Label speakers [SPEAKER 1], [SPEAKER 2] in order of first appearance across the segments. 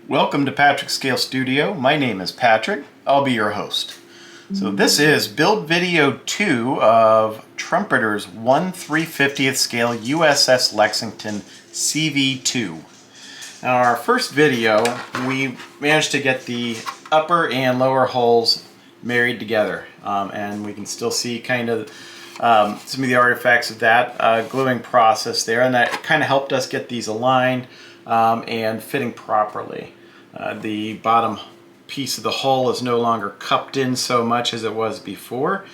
[SPEAKER 1] Welcome to Patrick's Scale Studio. My name is Patrick. I'll be your host. So this is build video 2 of Trumpeter's 1/350th scale USS Lexington CV-2. Now our first video, we managed to get the upper and lower hulls married together. And we can still see kind of some of the artifacts of that gluing process there. And that kind of helped us get these aligned and fitting properly. The bottom piece of the hull is no longer cupped in so much as it was before,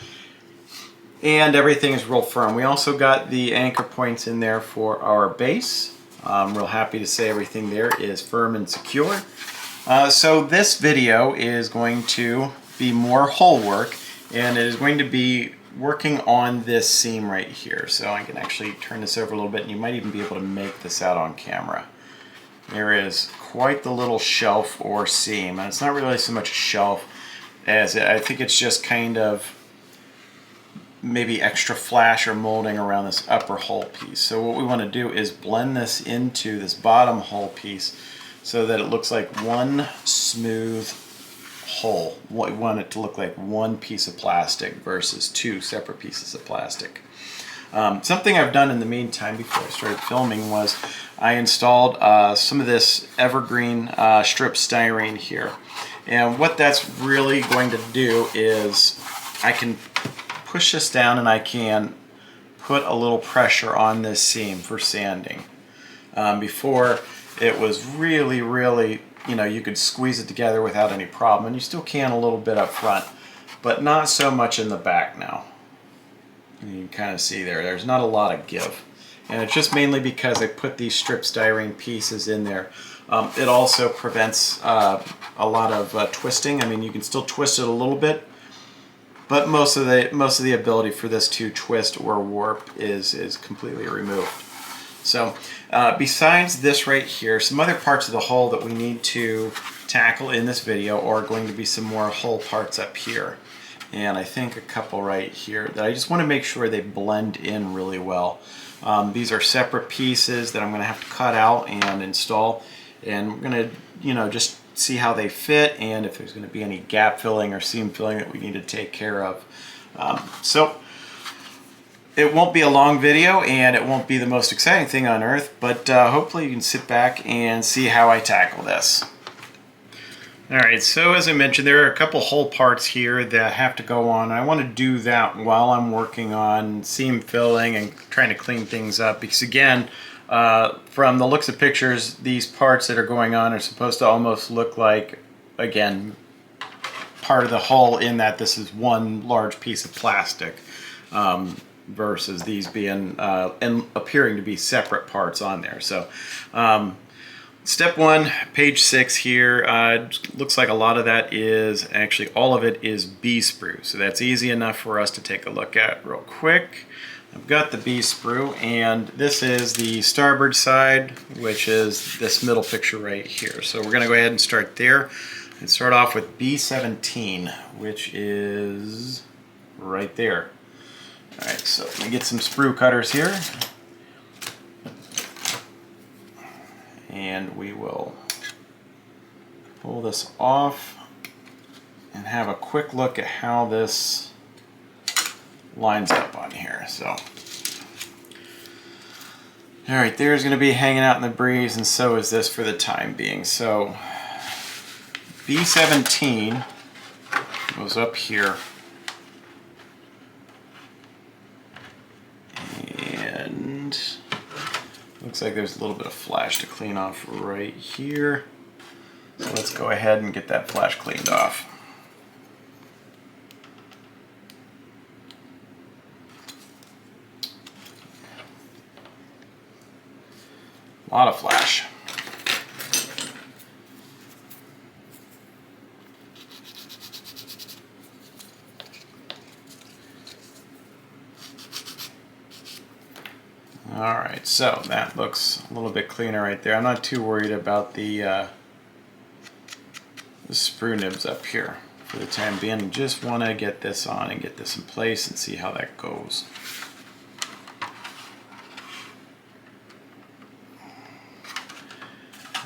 [SPEAKER 1] and everything is real firm. We also got the anchor points in there for our base. I'm real happy to say everything there is firm and secure. So this video is going to be more hull work, and it is going to be working on this seam right here. So I can actually turn this over a little bit, and you might even be able to make this out on camera. There is quite the little shelf or seam, and it's not really so much a shelf as I think it's just kind of maybe extra flash or molding around this upper hull piece. So what we want to do is blend this into this bottom hull piece so that it looks like one smooth hull. We want it to look like one piece of plastic versus two separate pieces of plastic. Something I've done in the meantime before I started filming was I installed some of this evergreen strip styrene here. And what that's really going to do is I can push this down and I can put a little pressure on this seam for sanding. Before it was really, you could squeeze it together without any problem, and you still can a little bit up front, but not so much in the back now. You can kind of see there's not a lot of give. And it's just mainly because I put these strip styrene pieces in there. It also prevents a lot of twisting. I mean, you can still twist it a little bit, but most of the ability for this to twist or warp is completely removed. So besides this right here, some other parts of the hull that we need to tackle in this video are going to be some more hull parts up here. And I think a couple right here that I just want to make sure they blend in really well. These are separate pieces that I'm going to have to cut out and install, and we're going to just see how they fit and if there's going to be any gap filling or seam filling that we need to take care of. So it won't be a long video and it won't be the most exciting thing on earth, but hopefully you can sit back and see how I tackle this. Alright, so as I mentioned, there are a couple hull parts here that have to go on. I want to do that while I'm working on seam filling and trying to clean things up, because again, from the looks of pictures, these parts that are going on are supposed to almost look like, again, part of the hull, in that this is one large piece of plastic versus these being and appearing to be separate parts on there. So step 1, page 6 here, looks like a lot of that is, actually all of it is B sprue. So that's easy enough for us to take a look at real quick. I've got the B sprue, and this is the starboard side, which is this middle picture right here. So we're going to go ahead and start there and start off with B17, which is right there. All right, so let me get some sprue cutters here. And we will pull this off and have a quick look at how this lines up on here. So, all right, there's going to be hanging out in the breeze, and so is this for the time being. So B17 goes up here. And looks like there's a little bit of flash to clean off right here. So let's go ahead and get that flash cleaned off. A lot of flash. Alright, so that looks a little bit cleaner right there. I'm not too worried about the sprue nibs up here for the time being. I just want to get this on and get this in place and see how that goes.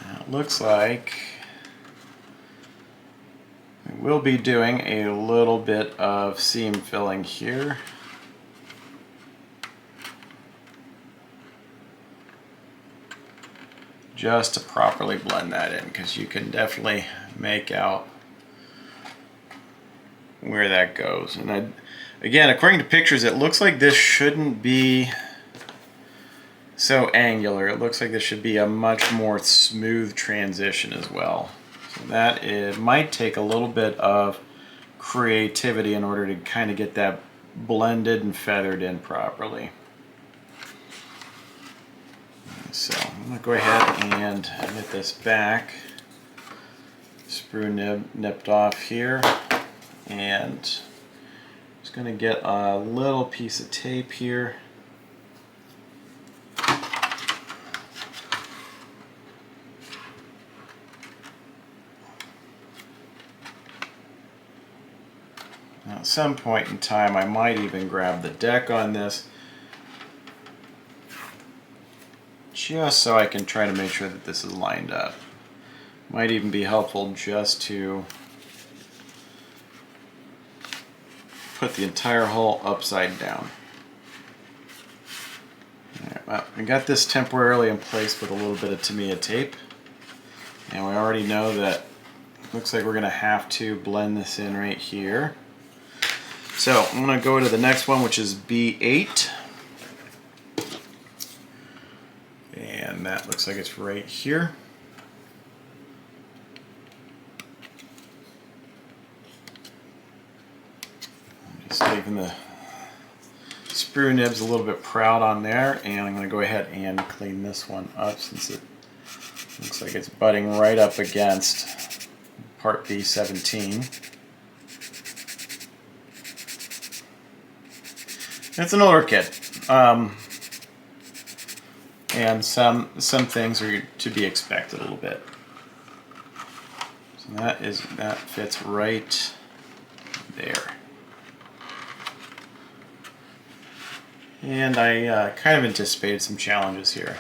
[SPEAKER 1] Now, it looks like we'll be doing a little bit of seam filling here. Just to properly blend that in, because you can definitely make out where that goes. And again, according to pictures, it looks like this shouldn't be so angular. It looks like this should be a much more smooth transition as well. So that it might take a little bit of creativity in order to kind of get that blended and feathered in properly. So I'm going to go ahead and get this back, sprue nipped off here, and just going to get a little piece of tape here. Now, at some point in time, I might even grab the deck on this, just so I can try to make sure that this is lined up. Might even be helpful just to put the entire hull upside down. Right, well, I got this temporarily in place with a little bit of Tamiya tape, and we already know that it looks like we're going to have to blend this in right here. So I'm going to go to the next one, which is B8. And that looks like it's right here. I'm just taking the sprue nibs a little bit proud on there, and I'm going to go ahead and clean this one up since it looks like it's butting right up against part B17. It's an older kit. And some things are to be expected a little bit. So that fits right there. And I kind of anticipated some challenges here.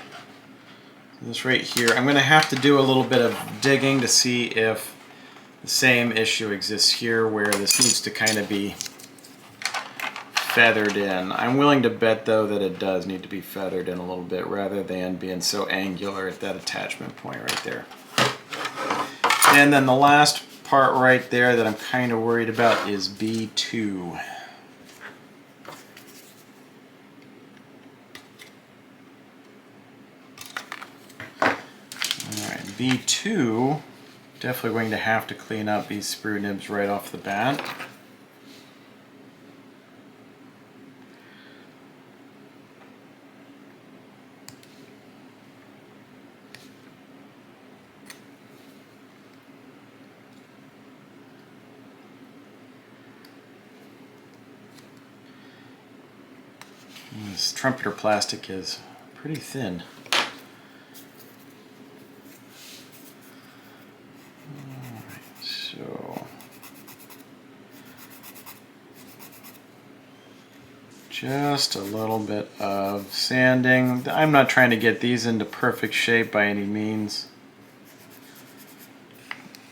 [SPEAKER 1] So this right here, I'm going to have to do a little bit of digging to see if the same issue exists here, where this needs to kind of be feathered in. I'm willing to bet though that it does need to be feathered in a little bit rather than being so angular at that attachment point right there. And then the last part right there that I'm kind of worried about is B2. Alright, B2, definitely going to have to clean up these sprue nibs right off the bat. This Trumpeter plastic is pretty thin. Alright, so just a little bit of sanding. I'm not trying to get these into perfect shape by any means.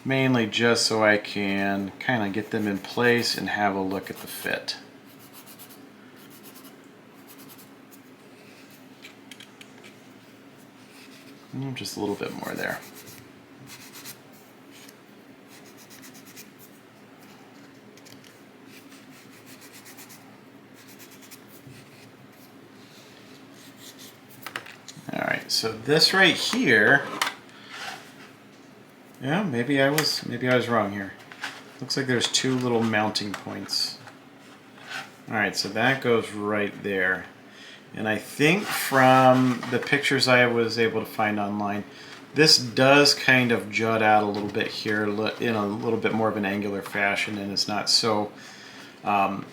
[SPEAKER 1] Mainly just so I can kind of get them in place and have a look at the fit. Just a little bit more there. All right, so this right here, yeah, maybe I was wrong here. Looks like there's two little mounting points. All right, so that goes right there. And I think from the pictures I was able to find online, this does kind of jut out a little bit here in a little bit more of an angular fashion, and it's not so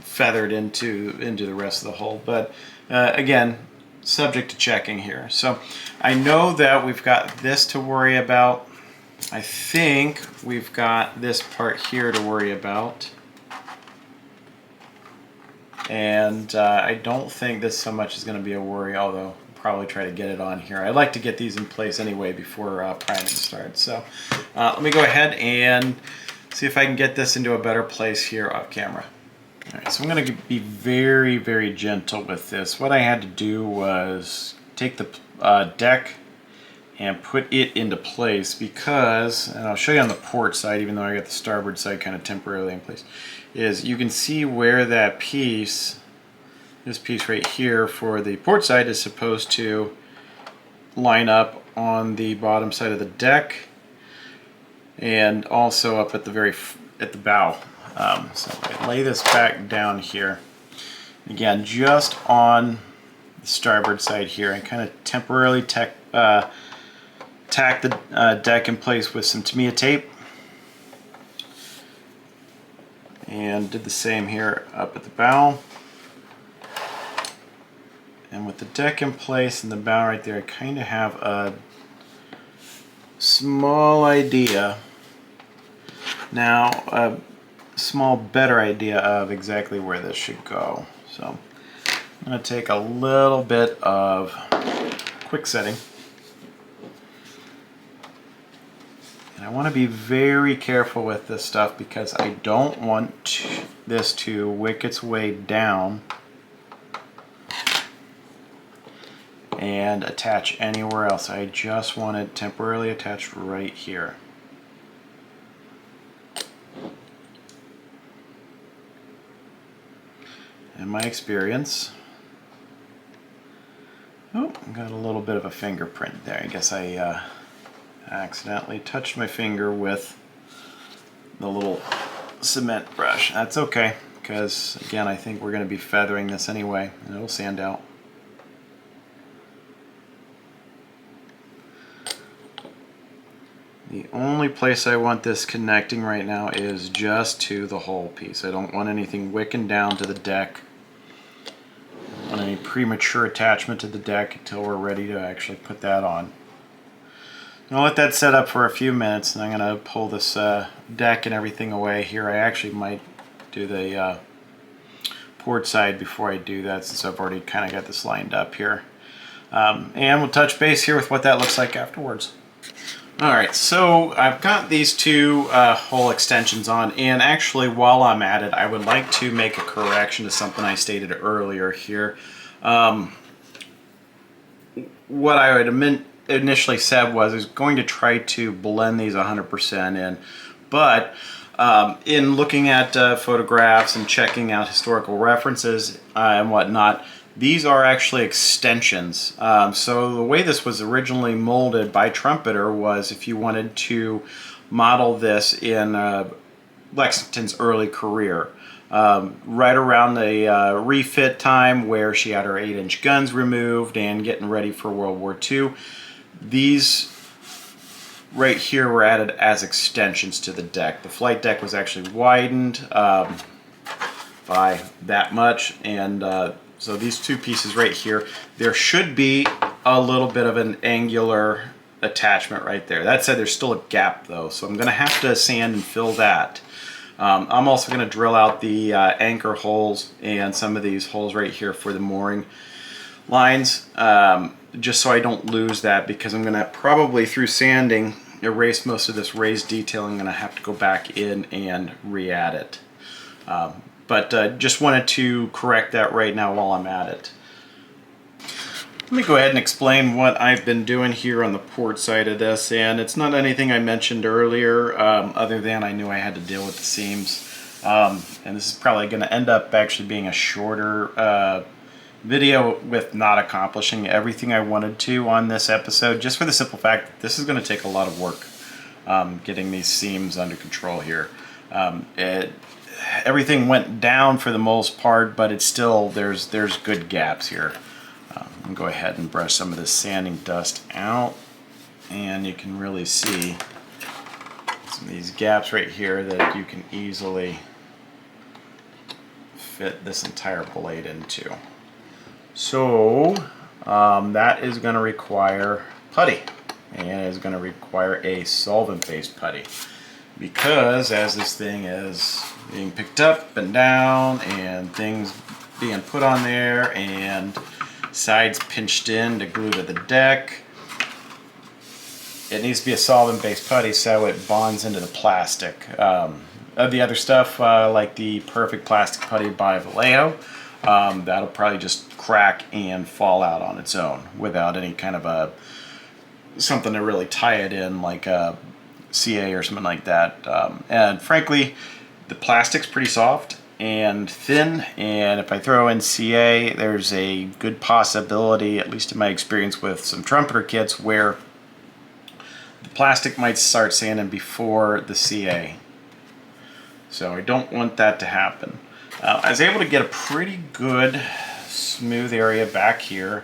[SPEAKER 1] feathered into the rest of the hull. But again, subject to checking here. So I know that we've got this to worry about. I think we've got this part here to worry about. And I don't think this so much is going to be a worry, although I'll probably try to get it on here. I like to get these in place anyway before priming starts. So let me go ahead and see if I can get this into a better place here off camera. All right, so I'm going to be very, very gentle with this. What I had to do was take the deck and put it into place because, and I'll show you on the port side, even though I got the starboard side kind of temporarily in place, is you can see where that piece, this piece right here for the port side, is supposed to line up on the bottom side of the deck and also up at the bow. So I lay this back down here. Again, just on the starboard side here, I kind of temporarily tack the deck in place with some Tamiya tape, and did the same here up at the bow. And with the deck in place and the bow right there, I kind of have a small idea now, a small better idea of exactly where this should go. So I'm going to take a little bit of quick setting. And I want to be very careful with this stuff because I don't want this to wick its way down and attach anywhere else. I just want it temporarily attached right here. In my experience, oh, got a little bit of a fingerprint there. I guess I accidentally touched my finger with the little cement brush. That's okay, because again, I think we're going to be feathering this anyway, and it'll sand out. The only place I want this connecting right now is just to the hull piece. I don't want anything wicking down to the deck. I don't want any premature attachment to the deck until we're ready to actually put that on. I'll let that set up for a few minutes, and I'm going to pull this deck and everything away here. I actually might do the port side before I do that, since I've already kind of got this lined up here. And we'll touch base here with what that looks like afterwards. Alright, so I've got these two hull extensions on, and actually while I'm at it, I would like to make a correction to something I stated earlier here. What I would initially said was I was going to try to blend these 100% in, but in looking at photographs and checking out historical references and whatnot, these are actually extensions. So the way this was originally molded by Trumpeter was if you wanted to model this in Lexington's early career. Right around the refit time where she had her 8-inch guns removed and getting ready for World War II. These right here were added as extensions to the deck. The flight deck was actually widened by that much, and so these two pieces right here, there should be a little bit of an angular attachment right there. That said, there's still a gap though, so I'm going to have to sand and fill that. I'm also going to drill out the anchor holes and some of these holes right here for the mooring lines, just so I don't lose that, because I'm going to probably, through sanding, erase most of this raised detail. I'm going to have to go back in and re-add it. But just wanted to correct that right now while I'm at it. Let me go ahead and explain what I've been doing here on the port side of this, and it's not anything I mentioned earlier, other than I knew I had to deal with the seams. And this is probably going to end up actually being a shorter video with not accomplishing everything I wanted to on this episode, just for the simple fact that this is going to take a lot of work, getting these seams under control here. Everything went down for the most part, but it's still, there's good gaps here. I'm going to go ahead and brush some of this sanding dust out, and you can really see some of these gaps right here that you can easily fit this entire blade into. So that is going to require putty, and is going to require a solvent-based putty, because as this thing is being picked up and down and things being put on there and sides pinched in to glue to the deck, it needs to be a solvent-based putty so it bonds into the plastic. The other stuff, like the Perfect Plastic Putty by Vallejo, that'll probably just crack and fall out on its own without any kind of something to really tie it in, like a CA or something like that. And frankly, the plastic's pretty soft and thin, and if I throw in CA, there's a good possibility, at least in my experience with some Trumpeter kits, where the plastic might start sanding before the CA. So I don't want that to happen. I was able to get a pretty good smooth area back here,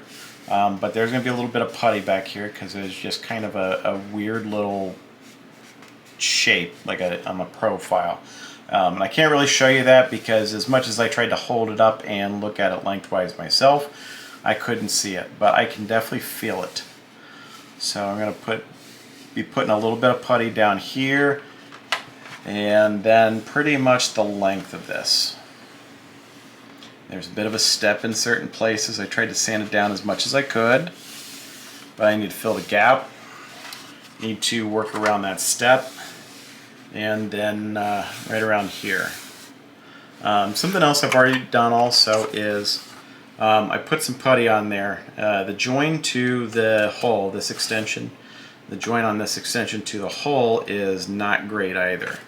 [SPEAKER 1] but there's going to be a little bit of putty back here because there's just kind of a weird little shape, like on a profile. And I can't really show you that because as much as I tried to hold it up and look at it lengthwise myself, I couldn't see it, but I can definitely feel it. So I'm going to be putting a little bit of putty down here, and then pretty much the length of this. There's a bit of a step in certain places. I tried to sand it down as much as I could, but I need to fill the gap. Need to work around that step, and then right around here. Something else I've already done also is I put some putty on there. The join to the hull, this extension, the joint on this extension to the hull is not great either.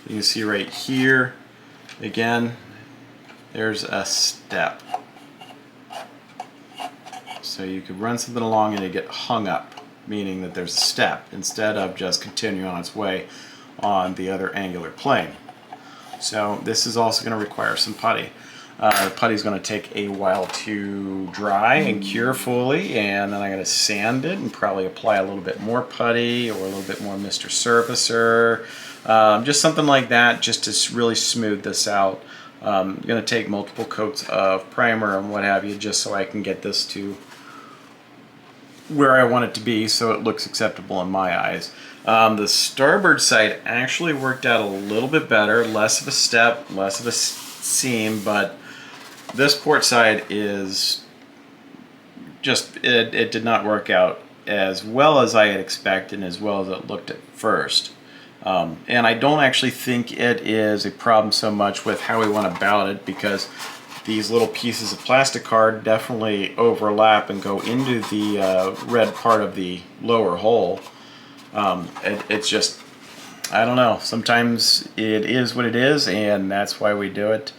[SPEAKER 1] You can see right here, again, there's a step. So you could run something along and it get hung up, meaning that there's a step instead of just continuing on its way on the other angular plane. So this is also going to require some putty. The putty is going to take a while to dry and cure fully, and then I'm going to sand it and probably apply a little bit more putty or a little bit more Mr. Surfacer, just something like that, just to really smooth this out. I'm going to take multiple coats of primer and what have you, just so I can get this to where I want it to be so it looks acceptable in my eyes. The starboard side actually worked out a little bit better, less of a step, less of a seam, but this port side is just, it did not work out as well as I had expected and as well as it looked at first. And I don't actually think it is a problem so much with how we went about it, because these little pieces of plastic card definitely overlap and go into the red part of the lower hole. It's just, I don't know, sometimes it is what it is, and that's why we do it.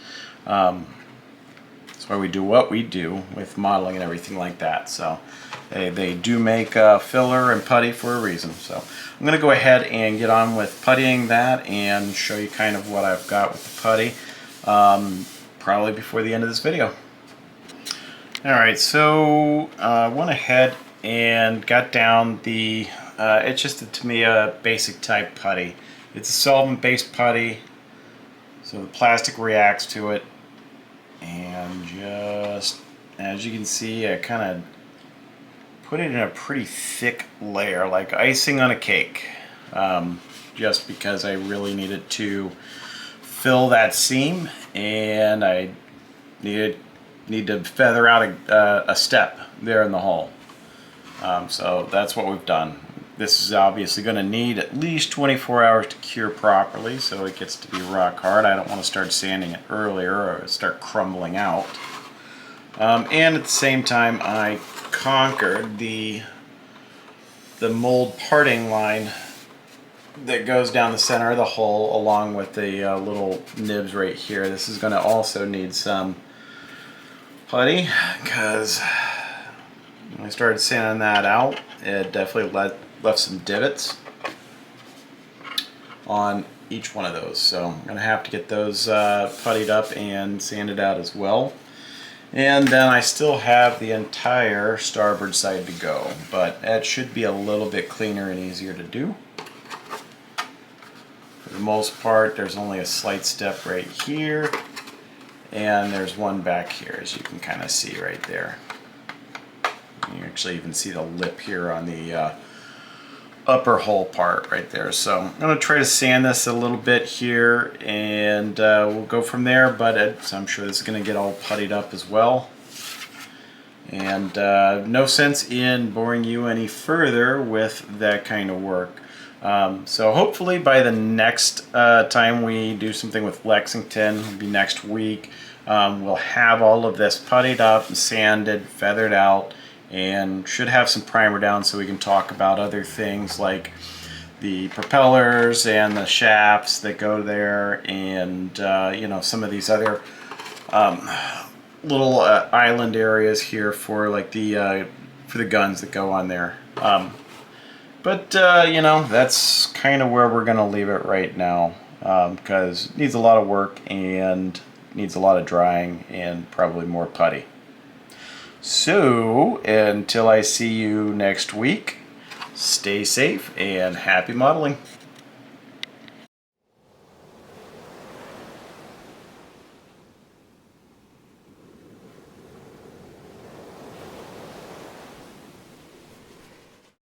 [SPEAKER 1] That's why we do what we do with modeling and everything like that. So they do make filler and putty for a reason. So I'm going to go ahead and get on with puttying that and show you kind of what I've got with the putty, probably before the end of this video. Alright, so I went ahead and got down the, it's just to me a basic type putty. It's a solvent-based putty, so the plastic reacts to it, and just, as you can see, I kind of put it in a pretty thick layer, like icing on a cake, just because I really needed to fill that seam, and I need to feather out a step there in the hull. So that's what we've done. This is obviously going to need at least 24 hours to cure properly, so it gets to be rock hard. I don't want to start sanding it earlier or start crumbling out. And at the same time, I conquered the mold parting line that goes down the center of the hull along with the little nibs right here. This is going to also need some putty, because when I started sanding that out, it definitely left some divots on each one of those. So I'm going to have to get those puttied up and sanded out as well. And then I still have the entire starboard side to go, but that should be a little bit cleaner and easier to do. For the most part, there's only a slight step right here, and there's one back here, as you can kind of see right there. You actually even see the lip here on the upper hull part right there. So I'm going to try to sand this a little bit here, and we'll go from there, but I'm sure this is going to get all puttied up as well. And no sense in boring you any further with that kind of work. So hopefully by the next time we do something with Lexington, it'll be next week, we'll have all of this puttied up, sanded, feathered out, and should have some primer down so we can talk about other things like the propellers and the shafts that go there, and you know, some of these other little island areas here for like the guns that go on there. But you know, that's kind of where we're gonna leave it right now, because it needs a lot of work and needs a lot of drying and probably more putty. So until I see you next week, stay safe and happy modeling.